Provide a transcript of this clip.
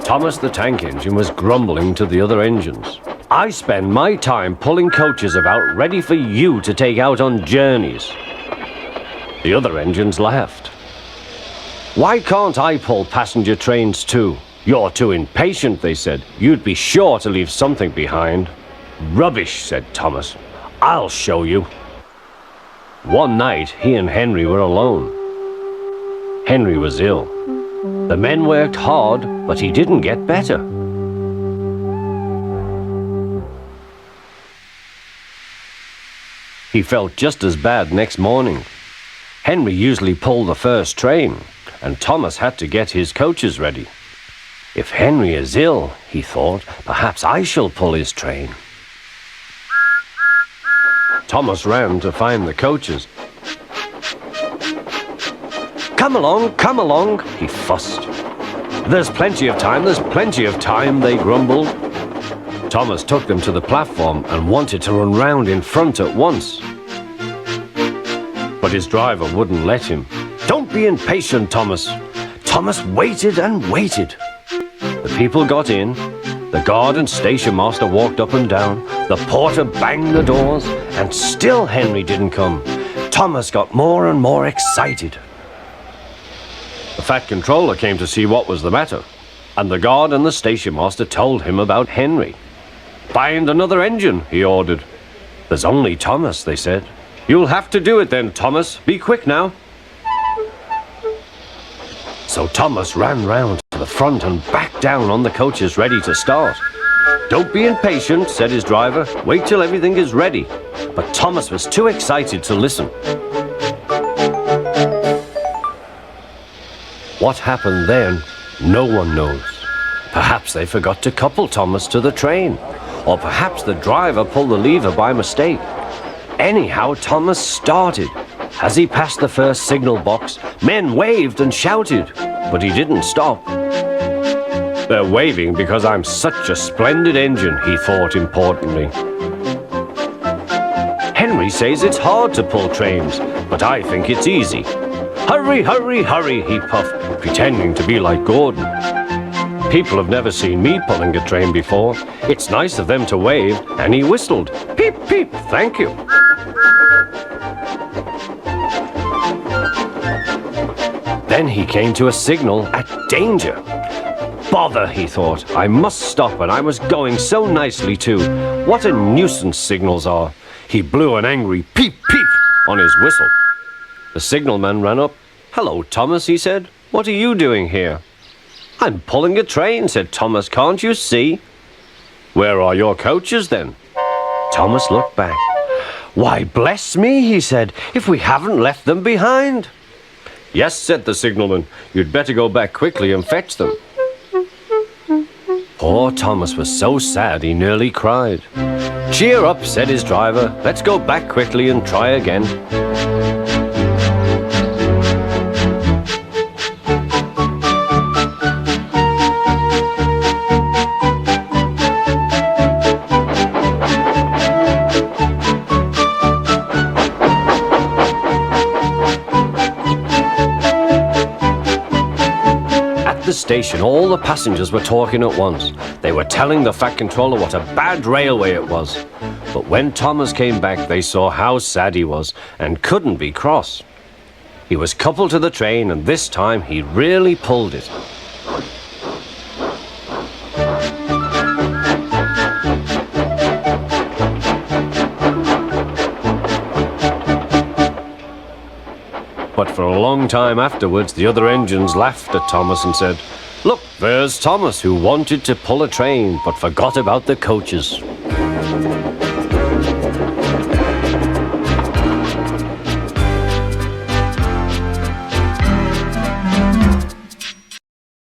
Thomas the tank engine was grumbling to the other engines. I spend my time pulling coaches about ready for you to take out on journeys. The other engines laughed. Why can't I pull passenger trains too? You're too impatient, they said. You'd be sure to leave something behind. Rubbish, said Thomas. I'll show you. One night, he and Henry were alone. Henry was ill. The men worked hard, but he didn't get better. He felt just as bad next morning. Henry usually pulled the first train, and Thomas had to get his coaches ready. If Henry is ill, he thought, perhaps I shall pull his train. Thomas ran to find the coaches. Come along, he fussed. There's plenty of time, they grumbled. Thomas took them to the platform and wanted to run round in front at once. But his driver wouldn't let him. Don't be impatient, Thomas. Thomas waited and waited. The people got in. The guard and station master walked up and down. The porter banged the doors, and still Henry didn't come. Thomas got more and more excited. The fat controller came to see what was the matter, and the guard and the station master told him about Henry. Find another engine, he ordered. There's only Thomas, they said. You'll have to do it then, Thomas. Be quick now. So Thomas ran round to the front and back down on the coaches ready to start. Don't be impatient, said his driver. Wait till everything is ready. But Thomas was too excited to listen. What happened then, no one knows. Perhaps they forgot to couple Thomas to the train, or perhaps the driver pulled the lever by mistake. Anyhow, Thomas started. As he passed the first signal box, men waved and shouted, but he didn't stop. They're waving because I'm such a splendid engine, he thought importantly. Henry says it's hard to pull trains, but I think it's easy. Hurry, hurry, hurry, he puffed, pretending to be like Gordon. People have never seen me pulling a train before. It's nice of them to wave, and he whistled. Peep, peep, thank you. Then he came to a signal at danger. Bother, he thought. I must stop, and I was going so nicely too. What a nuisance signals are. He blew an angry peep, peep on his whistle. The signalman ran up. Hello, Thomas, he said. What are you doing here? I'm pulling a train, said Thomas. Can't you see? Where are your coaches then? Thomas looked back. Why, bless me, he said, if we haven't left them behind. Yes, said the signalman. You'd better go back quickly and fetch them. Poor Thomas was so sad he nearly cried. Cheer up, said his driver. Let's go back quickly and try again. At the station, all the passengers were talking at once. They were telling the fat controller what a bad railway it was. But when Thomas came back, they saw how sad he was and couldn't be cross. He was coupled to the train, and this time he really pulled it. But for a long time afterwards, the other engines laughed at Thomas and said, Look, there's Thomas who wanted to pull a train but forgot about the coaches.